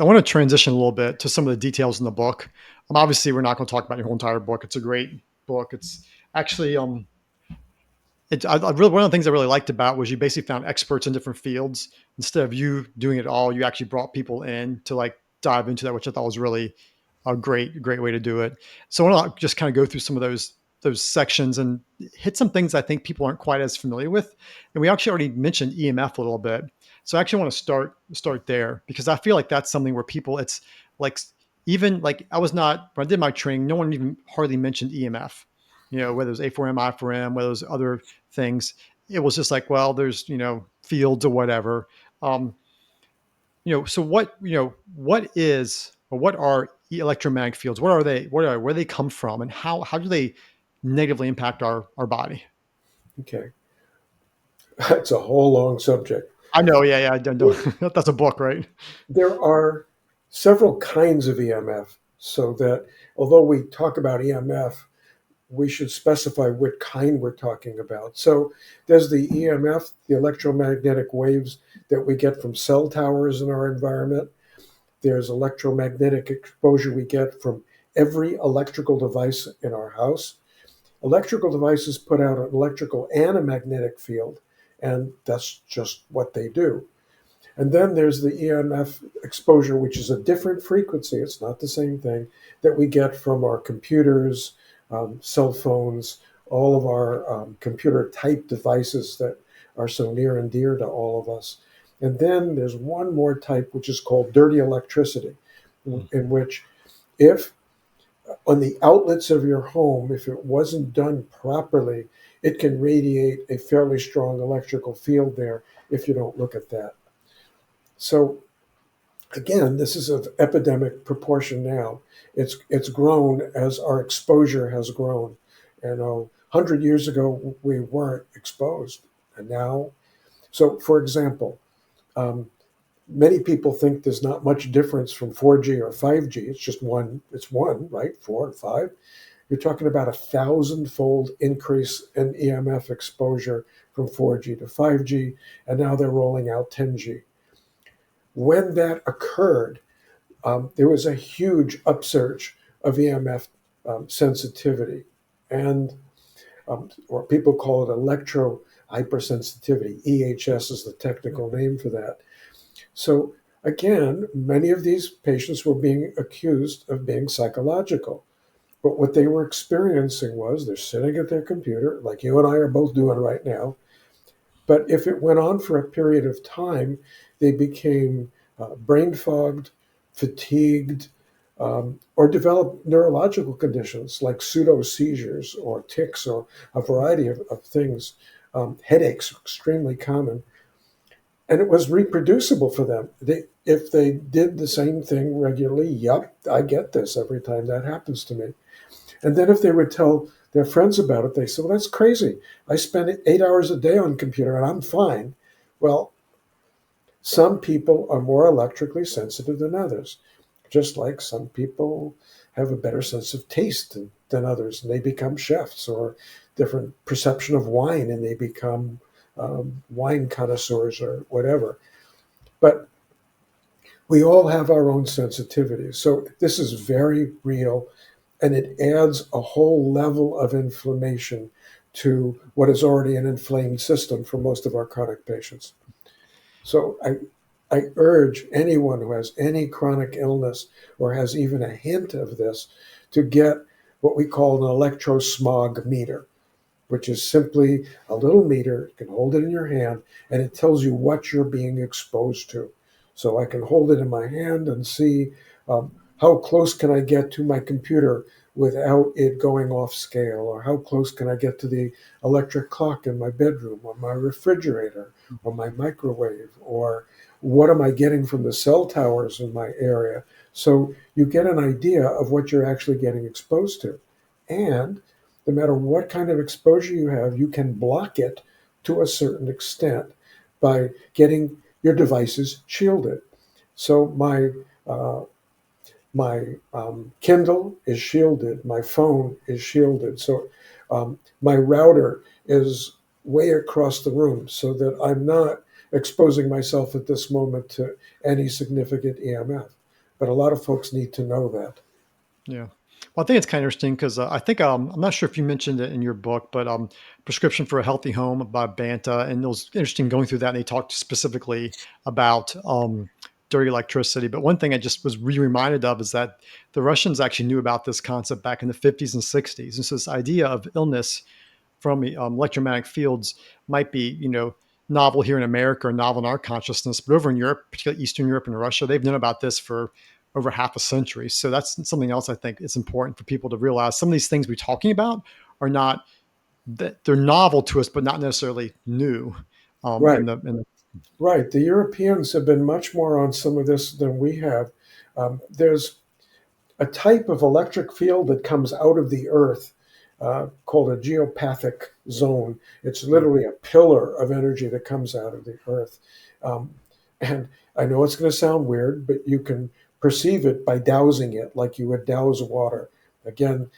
I want to transition a little bit to some of the details in the book. Obviously, we're not going to talk about your whole entire book. It's a great book. It's actually I really, one of the things I really liked about was you basically found experts in different fields instead of you doing it all. You actually brought people in to like dive into that, which I thought was really a great way to do it. So I want to just kind of go through some of those sections and hit some things I think people aren't quite as familiar with. And we actually already mentioned EMF a little bit. So I actually want to start there because I feel like that's something where people it's like even like I was not when I did my training, no one even hardly mentioned EMF. Whether it was A4M, I4M, whether it was other things. It was just like, well, there's, fields or whatever. Um, so what is, or what are electromagnetic fields? What are they? Where they come from and how do they negatively impact our body? Okay. That's a whole long subject. I know. Yeah. Yeah. I don't, There, that's a book, right? there are several kinds of EMF, so that although we talk about EMF, we should specify what kind we're talking about. So there's the EMF, the electromagnetic waves that we get from cell towers in our environment. There's electromagnetic exposure we get from every electrical device in our house. Electrical devices put out an electrical and a magnetic field, and that's just what they do. And then there's the EMF exposure, which is a different frequency. It's not the same thing that we get from our computers, cell phones, all of our computer type devices that are so near and dear to all of us. And then there's one more type, which is called dirty electricity, in which if on the outlets of your home, if it wasn't done properly, it can radiate a fairly strong electrical field there if you don't look at that. So again, this is of epidemic proportion now. It's grown as our exposure has grown. 100 years ago we weren't exposed, and now. So, for example, um, many people think there's not much difference from 4G or 5G. It's just one. It's one, right? 4 and 5. You're talking about 1,000-fold increase in EMF exposure from 4G to 5G, and now they're rolling out 10G. When that occurred, there was a huge upsurge of EMF sensitivity, and or people call it electro hypersensitivity. EHS is the technical name for that. So again, many of these patients were being accused of being psychological. But what they were experiencing was they're sitting at their computer, like you and I are both doing right now. But if it went on for a period of time, they became brain fogged, fatigued, or developed neurological conditions like pseudo seizures or tics or a variety of things. Headaches are extremely common. And it was reproducible for them. If they did the same thing regularly, yep, I get this every time that happens to me. And then if they would tell their friends about it, they say, well, that's crazy. I spend 8 hours a day on computer and I'm fine. Well, some people are more electrically sensitive than others, just like some people have a better sense of taste than others, and they become chefs, or different perception of wine, and they become wine connoisseurs or whatever. But we all have our own sensitivities. So this is very real, and it adds a whole level of inflammation to what is already an inflamed system for most of our chronic patients. So I urge anyone who has any chronic illness or has even a hint of this to get what we call an electrosmog meter, which is simply a little meter. You can hold it in your hand, and it tells you what you're being exposed to. So I can hold it in my hand and see how close can I get to my computer without it going off scale, or how close can I get to the electric clock in my bedroom, or my refrigerator, or my microwave, or what am I getting from the cell towers in my area. So you get an idea of what you're actually getting exposed to. And no matter what kind of exposure you have, you can block it to a certain extent by getting your devices shielded. So uh, my Kindle is shielded, my phone is shielded. So my router is way across the room so that I'm not exposing myself at this moment to any significant EMF. but a lot of folks need to know that. Yeah. Well, I think it's kind of interesting because I think I'm not sure if you mentioned it in your book, but "Prescription for a Healthy Home" by Banta, and it was interesting going through that. And they talked specifically about dirty electricity. But one thing I just was reminded of is that the Russians actually knew about this concept back in the 50s and 60s, and so this idea of illness from electromagnetic fields might be, novel here in America or novel in our consciousness, but over in Europe, particularly Eastern Europe and Russia, they've known about this for over half a century. So that's something else I think it's important for people to realize. Some of these things we're talking about are not that they're novel to us, but not necessarily new. Right, In the right. The Europeans have been much more on some of this than we have. There's a type of electric field that comes out of the earth called a geopathic zone. It's literally a pillar of energy that comes out of the earth. Um, and I know it's going to sound weird, but you can perceive it by dousing it like you would douse water. Again,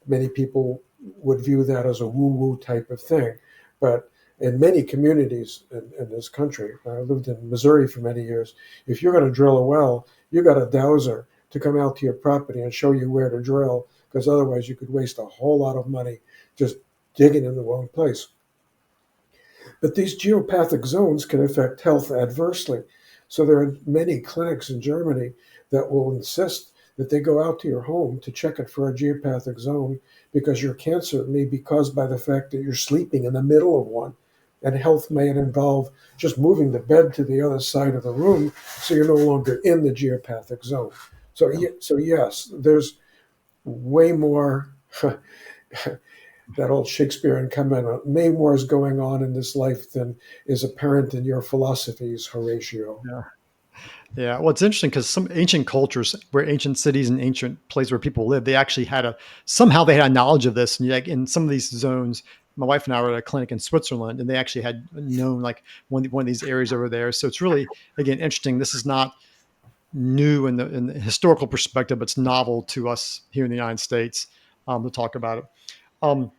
many people would view that as a woo woo type of thing. But in many communities in this country, I lived in Missouri for many years. If you're going to drill a well, you got a dowser to come out to your property and show you where to drill, because otherwise you could waste a whole lot of money just digging in the wrong place. But these geopathic zones can affect health adversely. So there are many clinics in Germany that will insist that they go out to your home to check it for a geopathic zone because your cancer may be caused by the fact that you're sleeping in the middle of one. And health may involve just moving the bed to the other side of the room so you're no longer in the geopathic zone. So, yeah, so yes, there's way more that old Shakespearean comment on way more is going on in this life than is apparent in your philosophies, Horatio. yeah. Yeah, well, it's interesting because some ancient cultures, where ancient cities and ancient places where people live, they actually had a somehow they had a knowledge of this. And like in some of these zones, my wife and I were at a clinic in Switzerland, and they actually had known like one of these areas over there. So it's really again interesting. This is not new in the historical perspective, but it's novel to us here in the United States to talk about it. Um,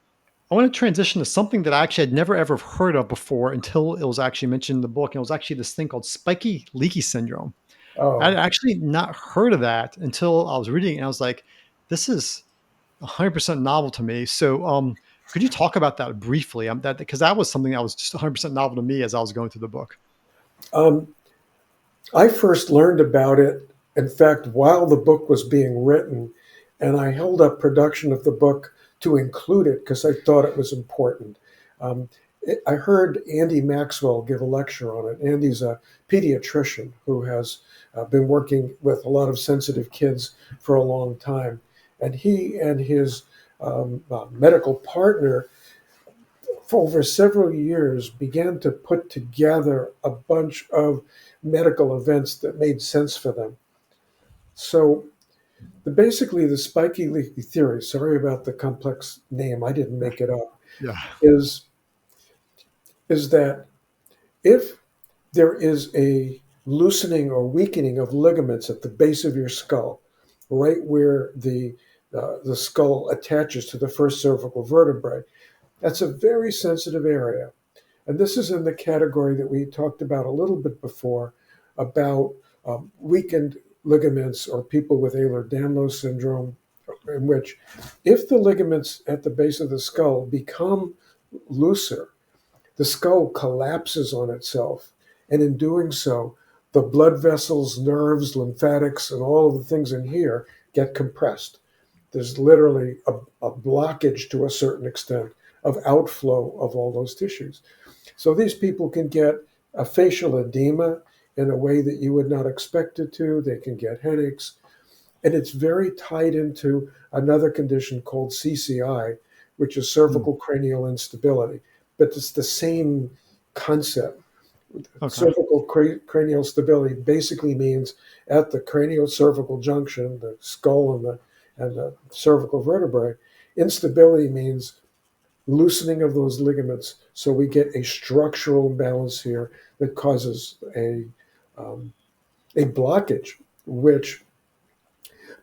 I want to transition to something that I actually had never ever heard of before until it was actually mentioned in the book. And it was actually this thing called spiky-leaky syndrome. I'd Oh, actually not heard of that until I was reading, and I was like, "This is 100% novel to me." So, could you talk about that briefly? That because that was something that was just 100% novel to me as I was going through the book. um, I first learned about it, in fact, while the book was being written, and I held up production of the book to include it because I thought it was important. Um, I heard Andy Maxwell give a lecture on it. Andy's a pediatrician who has been working with a lot of sensitive kids for a long time. And he and his medical partner for over several years began to put together a bunch of medical events that made sense for them. So basically the spiky leaky theory, sorry about the complex name, I didn't Yeah, make it up, yeah, is is that if there is a loosening or weakening of ligaments at the base of your skull, right where the skull attaches to the first cervical vertebrae, that's a very sensitive area. And this is in the category that we talked about a little bit before about weakened ligaments or people with Ehlers-Danlos syndrome, in which if the ligaments at the base of the skull become looser, the skull collapses on itself. And in doing so, the blood vessels, nerves, lymphatics, and all of the things in here get compressed. There's literally a blockage to a certain extent of outflow of all those tissues. So these people can get a facial edema in a way that you would not expect it to. They can get headaches. And it's very tied into another condition called CCI, which is hmm, cervical cranial instability. But it's the same concept. okay, Cervical cranial stability basically means at the cranial cervical junction, the skull and the cervical vertebrae, instability means loosening of those ligaments. So we get a structural imbalance here that causes um, a blockage, which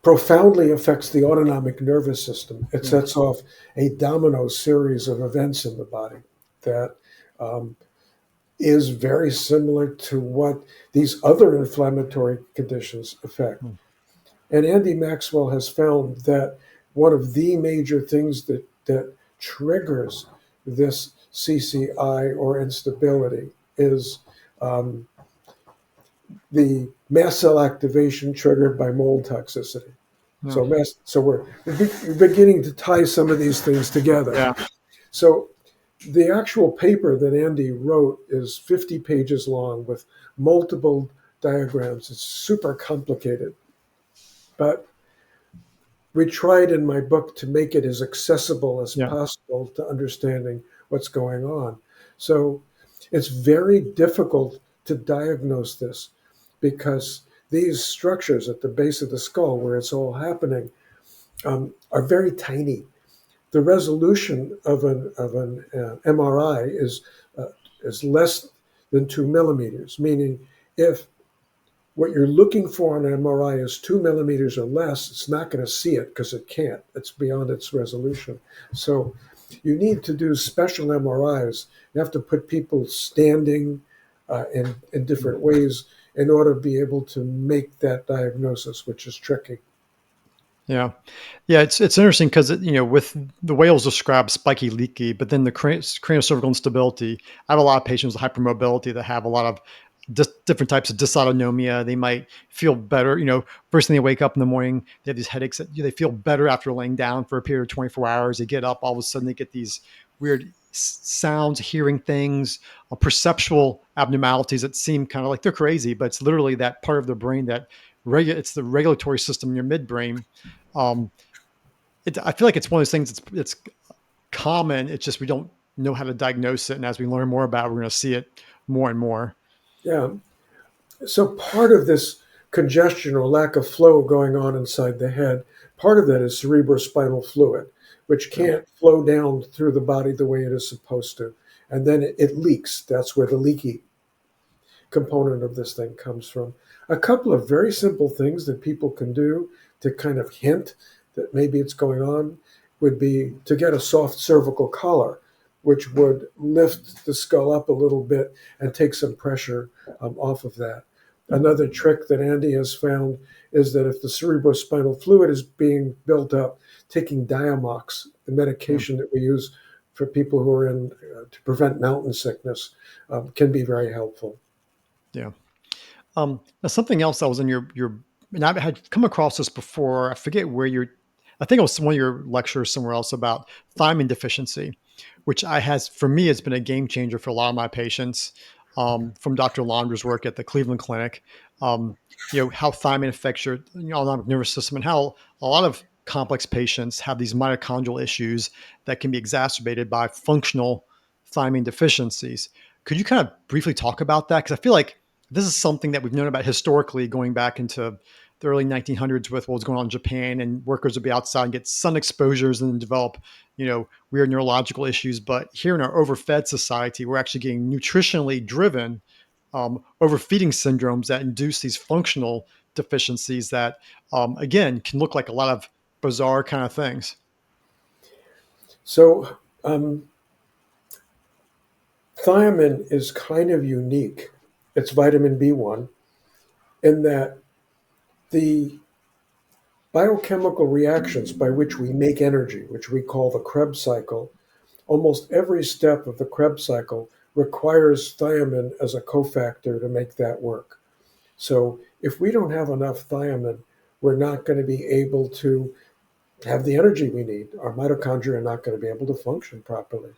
profoundly affects the autonomic nervous system. It yeah, sets off a domino series of events in the body that um, is very similar to what these other inflammatory conditions affect. hmm. And Andy Maxwell has found that one of the major things that triggers this CCI or instability is um, the mast cell activation triggered by mold toxicity. Yeah. So we're beginning to tie some of these things together. Yeah. So the actual paper that Andy wrote is 50 pages long with multiple diagrams. It's super complicated, but we tried in my book to make it as accessible as Yeah. possible to understanding what's going on. So it's very difficult to diagnose this because these structures at the base of the skull where it's all happening are very tiny. The resolution of an MRI is less than 2 millimeters, meaning if what you're looking for on an MRI is 2 millimeters or less, it's not going to see it because it can't. It's beyond its resolution. So you need to do special MRIs. You have to put people standing in different ways in order to be able to make that diagnosis, which is tricky. Yeah. Yeah, it's interesting because with the whales describe spiky-leaky, but then the craniocervical instability. I have a lot of patients with hypermobility that have a lot of different types of dysautonomia. They might feel better. First thing they wake up in the morning, they have these headaches. They feel better after laying down for a period of 24 hours. They get up, all of a sudden they get these weird sounds, hearing things, perceptual abnormalities that seem kind of like they're crazy, but it's literally that part of the brain that it's the regulatory system in your midbrain. um, I feel like it's one of those things. It's common. It's just we don't know how to diagnose it, and as we learn more about it, we're going to see it more and more. Yeah. So part of this congestion or lack of flow going on inside the head, part of that is cerebrospinal fluid, which Yeah, can't flow down through the body the way it is supposed to. And then it leaks. That's where the leaky component of this thing comes from. A couple of very simple things that people can do to kind of hint that maybe it's going on would be to get a soft cervical collar, which would lift the skull up a little bit and take some pressure off of that. Another trick that Andy has found is that if the cerebrospinal fluid is being built up, taking Diamox, the yeah, medication that we use for people who are in to prevent mountain sickness, can be very helpful. yeah. Now something else that was in your, and I had come across this before. I forget where you're. I think it was one of your lectures somewhere else about thiamine deficiency, which I has for me has been a game changer for a lot of my patients. From Dr. Launder's work at the Cleveland Clinic, um, how thiamine affects your autonomic nervous system, and how a lot of complex patients have these mitochondrial issues that can be exacerbated by functional thiamine deficiencies. Could you kind of briefly talk about that? Because I feel like this is something that we've known about historically, going back into the early 1900s with what was going on in Japan, and workers would be outside and get sun exposures and then develop, weird neurological issues. But here in our overfed society, we're actually getting nutritionally driven, overfeeding syndromes that induce these functional deficiencies that, again, can look like a lot of bizarre kind of things. So thiamine is kind of unique. It's vitamin B1 in that the biochemical reactions by which we make energy, which we call the Krebs cycle, almost every step of the Krebs cycle requires thiamine as a cofactor to make that work. So if we don't have enough thiamine, we're not going to be able to have the energy we need. Our mitochondria are not going to be able to function properly.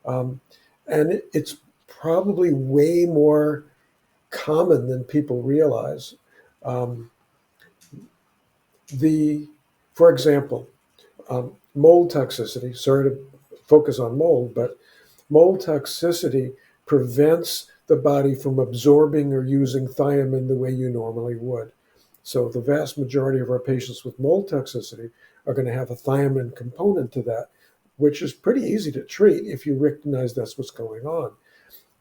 Um, and it's probably way more common than people realize. Um, the, for example, mold toxicity. Sorry to focus on mold, but mold toxicity prevents the body from absorbing or using thiamine the way you normally would. So the vast majority of our patients with mold toxicity are going to have a thiamine component to that, which is pretty easy to treat if you recognize that's what's going on.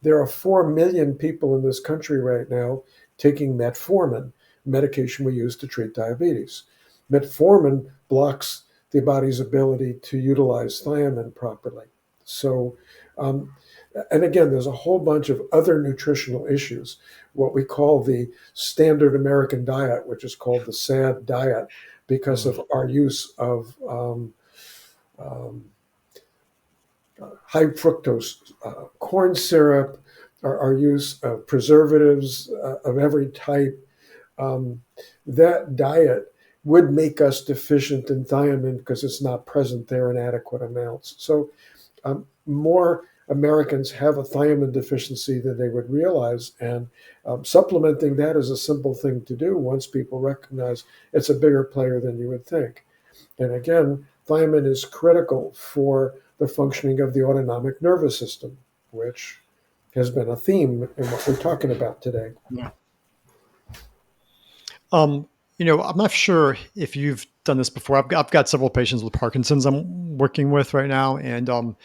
There are 4 million people in this country right now taking metformin, medication we use to treat diabetes. Metformin blocks the body's ability to utilize thiamine properly. So um, And again, there's a whole bunch of other nutritional issues, what we call the standard American diet, which is called the SAD diet, because Mm. of our use of um, high fructose corn syrup, our use of preservatives of every type. Um, that diet would make us deficient in thiamine because it's not present there in adequate amounts. So more Americans have a thiamine deficiency than they would realize, and supplementing that is a simple thing to do once people recognize it's a bigger player than you would think. And again, thiamine is critical for the functioning of the autonomic nervous system, which has been a theme in what we're talking about today. Yeah. Um, I'm not sure if you've done this before. I've got several patients with Parkinson's I'm working with right now, and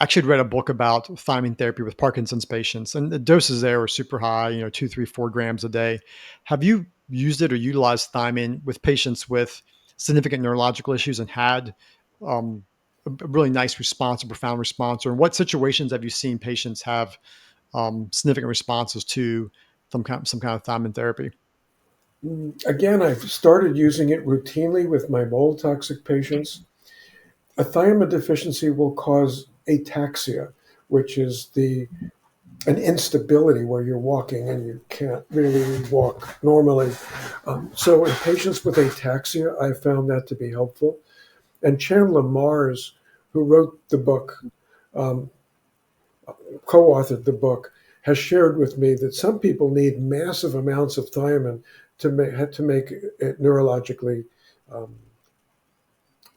actually read a book about thiamine therapy with Parkinson's patients, and the doses there are super high. 2, 3, 4 grams a day. Have you used it or utilized thiamine with patients with significant neurological issues and had um, a really nice response, a profound response? Or in what situations have you seen patients have significant responses to some kind of thiamine therapy? Again, I've started using it routinely with my mold toxic patients. A thiamine deficiency will cause ataxia, which is an instability where you're walking and you can't really walk normally. So in patients with ataxia, I found that to be helpful. And Chandler Mars, who wrote the book, um, co-authored the book, has shared with me that some people need massive amounts of thiamine to make it neurologically um,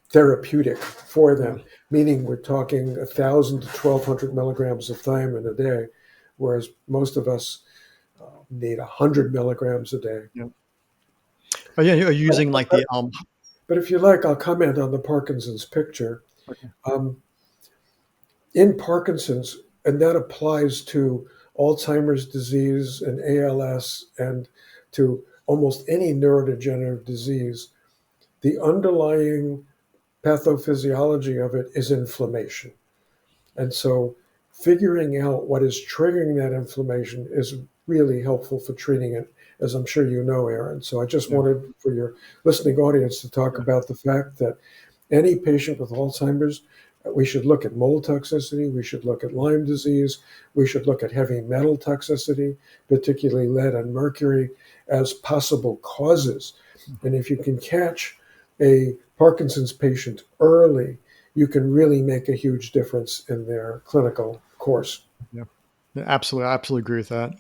therapeutic for Yeah. them, meaning we're talking 1,000 to 1,200 milligrams of thiamine a day, whereas most of us need 100 milligrams a day. Yeah. Oh, yeah. You're using like But, the but if you like, I'll comment on the Parkinson's picture. okay. Um, in Parkinson's, and that applies to Alzheimer's disease and ALS and to almost any neurodegenerative disease, the underlying pathophysiology of it is inflammation. And so figuring out what is triggering that inflammation is really helpful for treating it, as I'm sure you know, Aaron. So I just Yeah. wanted for your listening audience to talk Yeah. about the fact that any patient with Alzheimer's, we should look at mold toxicity, we should look at Lyme disease, we should look at heavy metal toxicity, particularly lead and mercury, as possible causes. And if you can catch a Parkinson's patient early, you can really make a huge difference in their clinical course. Yeah. Yeah, absolutely. I absolutely agree with that.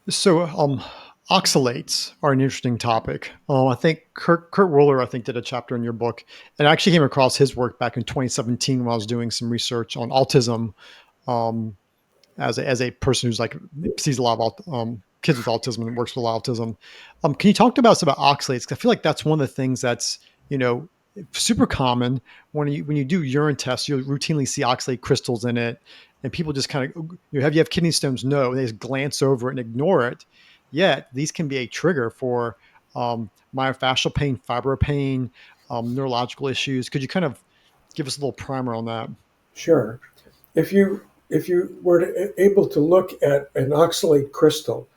So oxalates are an interesting topic. I think Kurt Roller, I think, did a chapter in your book, and I actually came across his work back in 2017 when I was doing some research on autism. Um, as a person who's like sees a lot of kids with autism and works with a lot of autism. Can you talk to us about oxalates? 'Cause I feel like that's one of the things that's you know super common when you do urine tests. You'll routinely see oxalate crystals in it, and people just kind of you have kidney stones? No, and they just glance over it and ignore it. Yet these can be a trigger for myofascial pain, fibro pain, neurological issues. Could you kind of give us a little primer on that? Sure. If you were able to look at an oxalate crystal,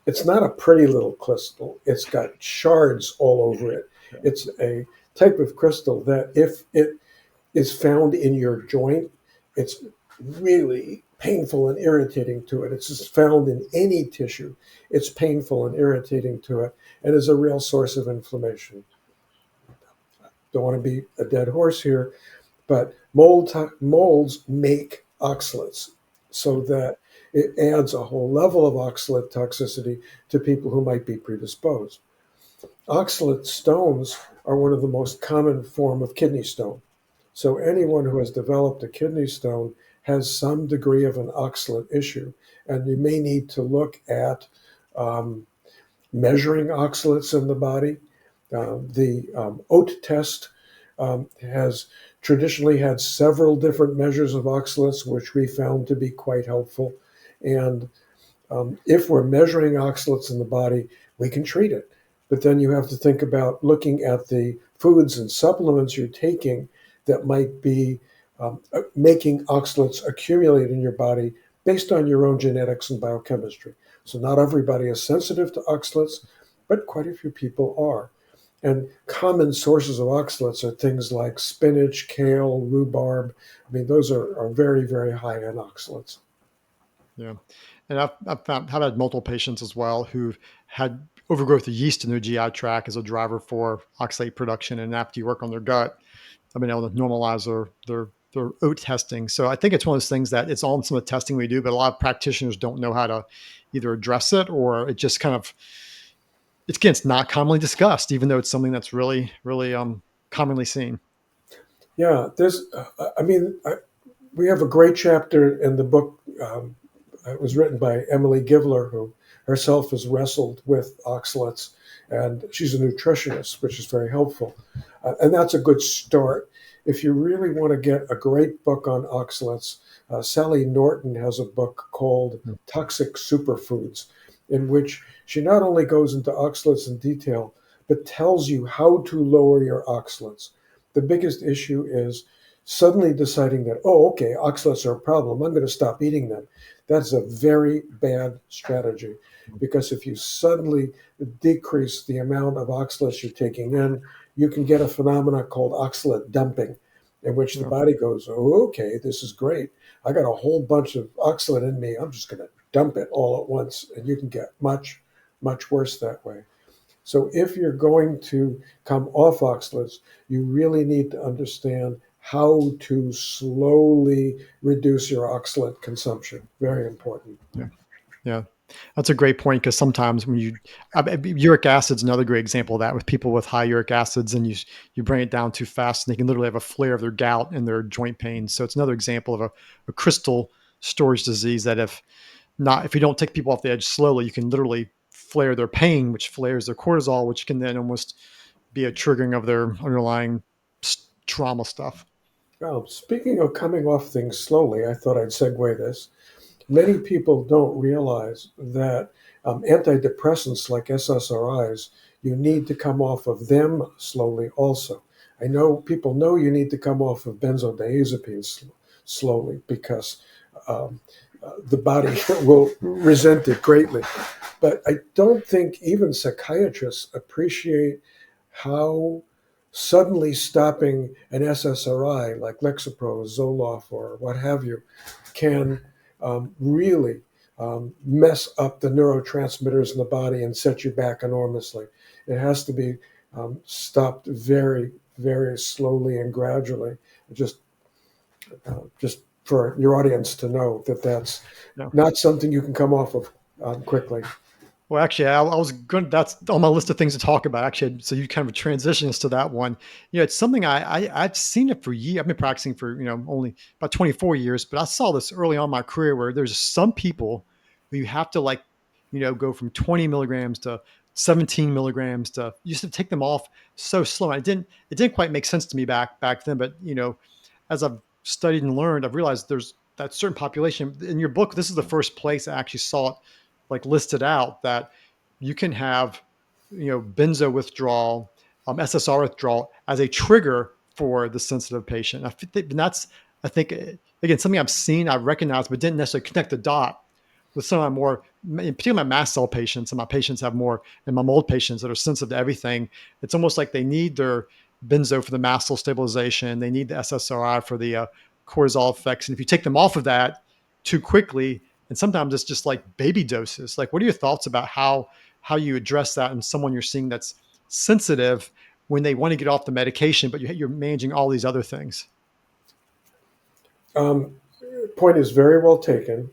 it's not a pretty little crystal. It's got shards all over it. Yeah. It's a type of crystal that if it is found in your joint, it's really painful and irritating to it. It's just found in any tissue. It's painful and irritating to it and is a real source of inflammation. Don't want to be a dead horse here, but molds make oxalates so that it adds a whole level of oxalate toxicity to people who might be predisposed. Oxalate stones are one of the most common form of kidney stone. So anyone who has developed a kidney stone has some degree of an oxalate issue, and you may need to look at um, measuring oxalates in the body. The OAT test has traditionally had several different measures of oxalates, which we found to be quite helpful. And if we're measuring oxalates in the body, we can treat it. But then you have to think about looking at the foods and supplements you're taking that might be making oxalates accumulate in your body based on your own genetics and biochemistry. So not everybody is sensitive to oxalates, but quite a few people are. And common sources of oxalates are things like spinach, kale, rhubarb. I mean, those are very, very high in oxalates. Yeah. And I've had multiple patients as well who've had overgrowth of yeast in their GI tract as a driver for oxalate production. And after you work on their gut, I've been able to normalize their oat testing. So I think it's one of those things that it's all in some of the testing we do, but a lot of practitioners don't know how to either address it, or it just kind of it's not commonly discussed, even though it's something that's really, really commonly seen. Yeah, I mean, we have a great chapter in the book. It was written by Emily Givler, who herself has wrestled with oxalates, and she's a nutritionist, which is very helpful. And that's a good start. If you really want to get a great book on oxalates, Sally Norton has a book called Mm. Toxic Superfoods, in which she not only goes into oxalates in detail, but tells you how to lower your oxalates. The biggest issue is suddenly deciding that, oh, okay, oxalates are a problem. I'm going to stop eating them. That's a very bad strategy, because if you suddenly decrease the amount of oxalates you're taking in, you can get a phenomenon called oxalate dumping, in which the Yeah. body goes, oh, okay, this is great. I got a whole bunch of oxalate in me. I'm just going to dump it all at once. And you can get much, much worse that way. So if you're going to come off oxalates, you really need to understand how to slowly reduce your oxalate consumption. Very important. Yeah. Yeah. That's a great point, because sometimes when uric acid's another great example of that, with people with high uric acids, and you bring it down too fast and they can literally have a flare of their gout and their joint pain. So it's another example of a crystal storage disease that if you don't take people off the edge slowly, you can literally flare their pain, which flares their cortisol, which can then almost be a triggering of their underlying trauma stuff. Well, speaking of coming off things slowly, I thought I'd segue this. Many people don't realize that antidepressants like SSRIs, you need to come off of them slowly also. I know people know you need to come off of benzodiazepines slowly, because the body will resent it greatly. But I don't think even psychiatrists appreciate how suddenly stopping an SSRI like Lexapro, Zoloft, or what have you can really mess up the neurotransmitters in the body and set you back enormously. It has to be stopped very, very slowly and gradually. Just for your audience to know that that's Yeah. not something you can come off of quickly. Well, actually, I was good. That's on my list of things to talk about. Actually, so you kind of transition us to that one. It's something I've seen it for years. I've been practicing for only about 24 years, but I saw this early on in my career where there's some people who you have to go from 20 milligrams to 17 milligrams to you just have to take them off so slow. And it didn't quite make sense to me back then, but as I've studied and learned, I've realized there's that certain population in your book. This is the first place I actually saw it like listed out, that you can have benzo withdrawal, SSR withdrawal as a trigger for the sensitive patient. And that's, I think, again, something I've seen, I've recognized, but didn't necessarily connect the dot with some of my more, in particular, my mast cell patients, and my patients have more, and my mold patients that are sensitive to everything. It's almost like they need their benzo for the mast cell stabilization. They need the SSRI for the cortisol effects. And if you take them off of that too quickly, and sometimes it's just like baby doses. Like, what are your thoughts about how you address that in someone you're seeing that's sensitive when they want to get off the medication, but you're managing all these other things? Um, Point is very well taken.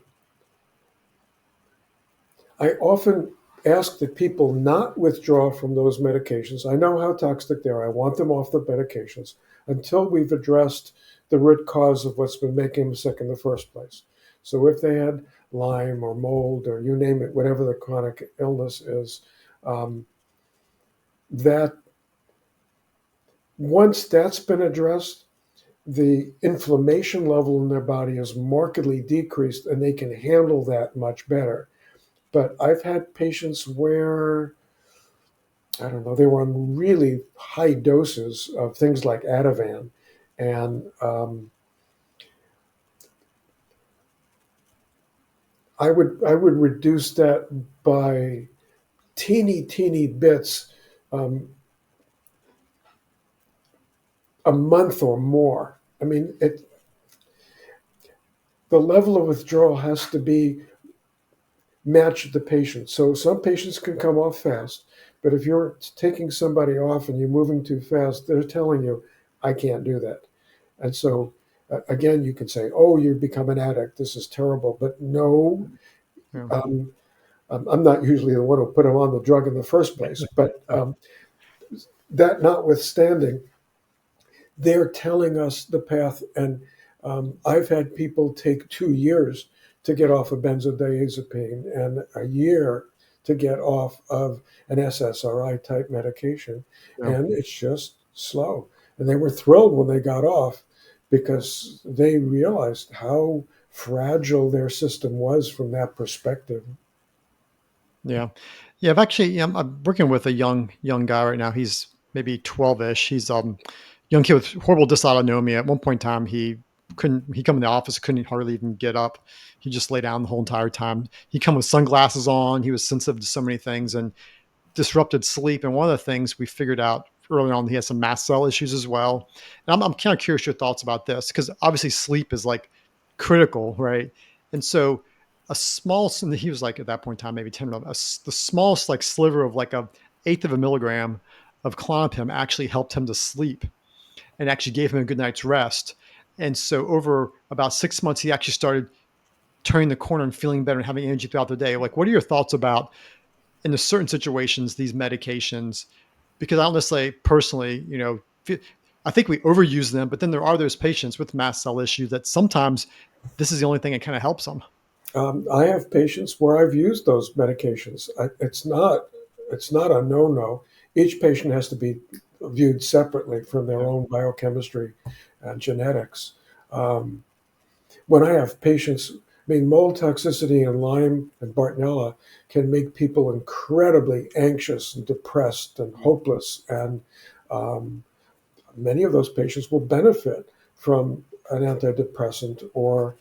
I often ask that people not withdraw from those medications. I know how toxic they are. I want them off the medications until we've addressed the root cause of what's been making them sick in the first place. So if they had Lyme or mold or you name it, whatever the chronic illness is, um, that once that's been addressed, the inflammation level in their body is markedly decreased and they can handle that much better. But I've had patients where, I don't know, they were on really high doses of things like Ativan. And I would reduce that by teeny bits, um, a month or more. I mean, the level of withdrawal has to be match the patient. So some patients can come off fast, but if you're taking somebody off and you're moving too fast, they're telling you, I can't do that. And so, again, you can say, oh, you become an addict. This is terrible. But no, Yeah. um, I'm not usually the one who put them on the drug in the first place. But that notwithstanding, they're telling us the path. And I've had people take 2 years to get off of benzodiazepine and a year to get off of an SSRI type medication. Yeah. And it's just slow. And they were thrilled when they got off because they realized how fragile their system was from that perspective. Yeah. Yeah, I've actually I'm working with a young guy right now. He's maybe 12-ish. He's young kid with horrible dysautonomia. At one point in time, he come in the office, couldn't hardly even get up. He just lay down the whole entire time. He come with sunglasses on. He was sensitive to so many things and disrupted sleep. And one of the things we figured out early on, he has some mast cell issues as well. And I'm kind of curious your thoughts about this because obviously sleep is like critical, right? And so and he was like at that point in time, maybe 10 of us, the smallest like sliver of like a eighth of a milligram of Klonopin actually helped him to sleep and actually gave him a good night's rest. And so over about 6 months, he actually started turning the corner and feeling better and having energy throughout the day. Like, what are your thoughts about in the certain situations, these medications, because I don't necessarily personally, I think we overuse them, but then there are those patients with mast cell issues that sometimes this is the only thing that kind of helps them. I have patients where I've used those medications. It's not a no-no. Each patient has to be viewed separately from their Yeah. own biochemistry and genetics. Um, when I have patients, I mean, mold toxicity and Lyme and Bartonella can make people incredibly anxious and depressed and hopeless. And um, many of those patients will benefit from an antidepressant. Or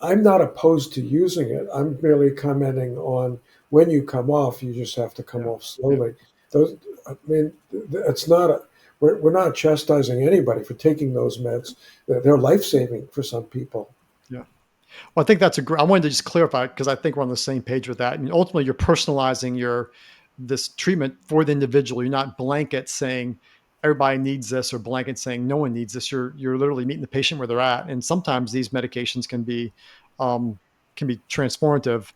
I'm not opposed to using it. I'm merely commenting on when you come off, you just have to come Yeah. off Yeah. slowly. Those, I mean, it's not a, we're not chastising anybody for taking those meds. They're life saving for some people. Yeah. Well, I think that's a great. I wanted to just clarify because I think we're on the same page with that. I mean, ultimately, you're personalizing this treatment for the individual. You're not blanket saying everybody needs this or blanket saying no one needs this. You're literally meeting the patient where they're at. And sometimes these medications um, can be transformative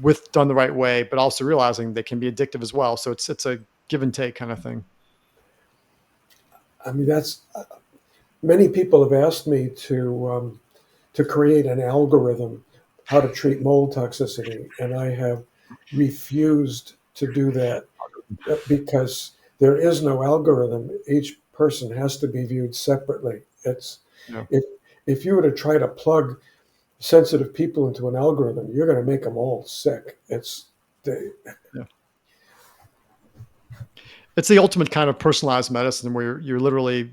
with done the right way, but also realizing they can be addictive as well. So it's a give and take kind of thing. I mean, that's many people have asked me to create an algorithm how to treat mold toxicity, and I have refused to do that because there is no algorithm. Each person has to be viewed separately. It's Yeah. if if you were to try to plug sensitive people into an algorithm, you're going to make them all sick. It's they, Yeah. It's the ultimate kind of personalized medicine where you're literally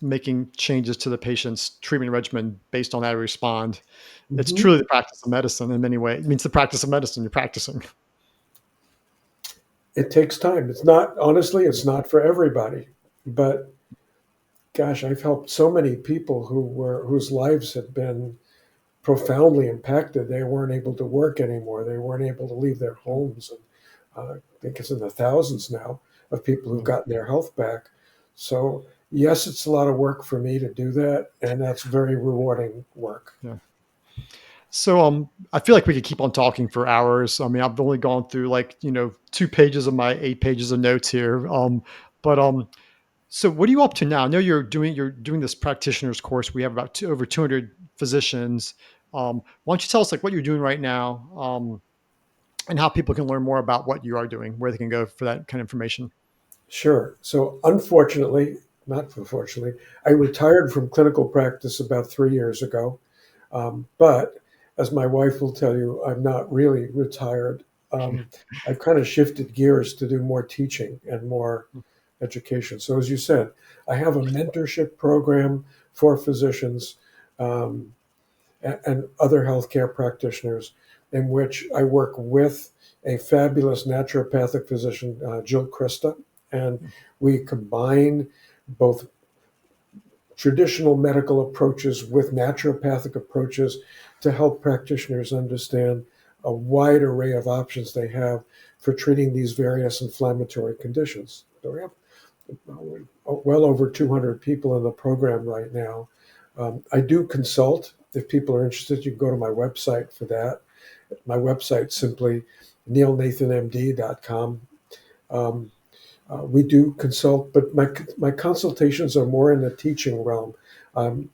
making changes to the patient's treatment regimen based on how they respond. It's Mhm. truly the practice of medicine in many ways. It means the practice of medicine you're practicing. It takes time. It's not honestly, it's not for everybody, but gosh, I've helped so many people whose lives had been profoundly impacted. They weren't able to work anymore. They weren't able to leave their homes. And I think it's in the thousands now of people who've Yeah. gotten their health back. So yes, it's a lot of work for me to do that, and that's very rewarding work. Yeah. So I feel like we could keep on talking for hours. I mean, I've only gone through like, 2 pages of my 8 pages of notes here. But so what are you up to now? I know you're doing this practitioner's course. We have about over 200 physicians. Why don't you tell us like what you're doing right now, and how people can learn more about what you are doing, where they can go for that kind of information. Sure. So unfortunately, not unfortunately, I retired from clinical practice about 3 years ago. But as my wife will tell you, I'm not really retired. I've kind of shifted gears to do more teaching and more education. So, as you said, I have a mentorship program for physicians, um, and other healthcare practitioners in which I work with a fabulous naturopathic physician, Jill Krista, and we combine both traditional medical approaches with naturopathic approaches to help practitioners understand a wide array of options they have for treating these various inflammatory conditions. So we have well over 200 people in the program right now. I do consult. If people are interested, you can go to my website for that. My website's simply neilnathanmd.com. Um, we do consult, but my consultations are more in the teaching realm, um,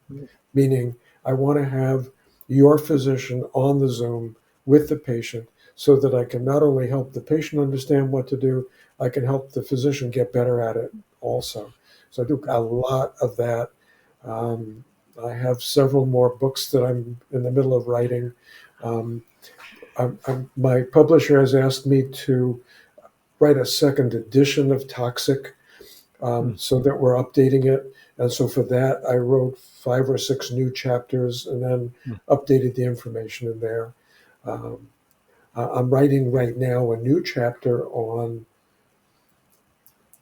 meaning I want to have your physician on the Zoom with the patient so that I can not only help the patient understand what to do, I can help the physician get better at it also. So I do a lot of that. Um, I have several more books that I'm in the middle of writing. Um, my publisher has asked me to write a second edition of Toxic, Mm. so that we're updating it. And so for that, I wrote 5 or 6 new chapters and then Mm. updated the information in there. Um, I'm writing right now a new chapter on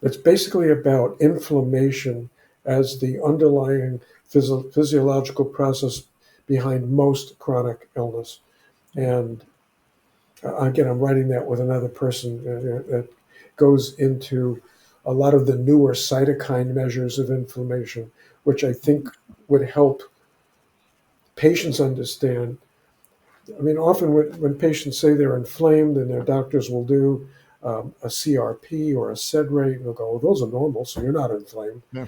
it's basically about inflammation as the underlying physiological process behind most chronic illness. And again, I'm writing that with another person that goes into a lot of the newer cytokine measures of inflammation, which I think would help patients understand. I mean, often when patients say they're inflamed, and their doctors will do a CRP or a SED rate, and they'll go, "Well, those are normal, so you're not inflamed." Yeah.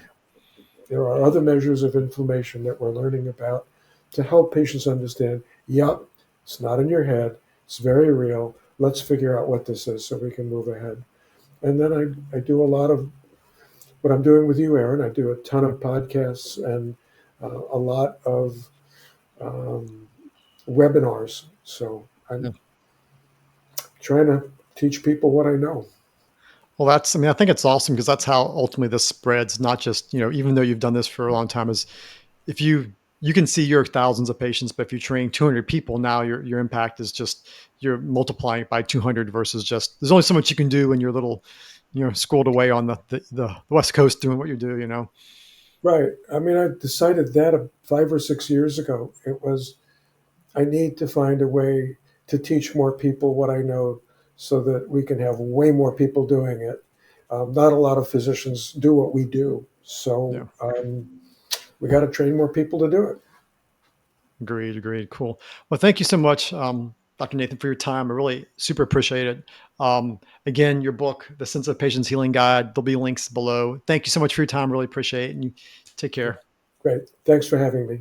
There are other measures of inflammation that we're learning about to help patients understand, yep, it's not in your head, it's very real. Let's figure out what this is so we can move ahead. And then I do a lot of what I'm doing with you, Aaron. I do a ton Yeah. of podcasts and a lot of um, webinars. So I'm Yeah. trying to teach people what I know. Well, I mean, I think it's awesome because that's how ultimately this spreads. Not just, even though you've done this for a long time, is if you can see your thousands of patients, but if you train 200 people, now your impact is just you're multiplying it by 200 versus just there's only so much you can do when you're little, schooled away on the West Coast doing what you do. Right. I mean, I decided that 5 or 6 years ago. It was I need to find a way to teach more people what I know so that we can have way more people doing it. Not a lot of physicians do what we do. So Yeah. we got to train more people to do it. Agreed. Agreed. Cool. Well, thank you so much, Dr. Nathan, for your time. I really super appreciate it. Again, your book, The Sense of Patient's Healing Guide, there'll be links below. Thank you so much for your time. Really appreciate it. And you take care. Great. Thanks for having me.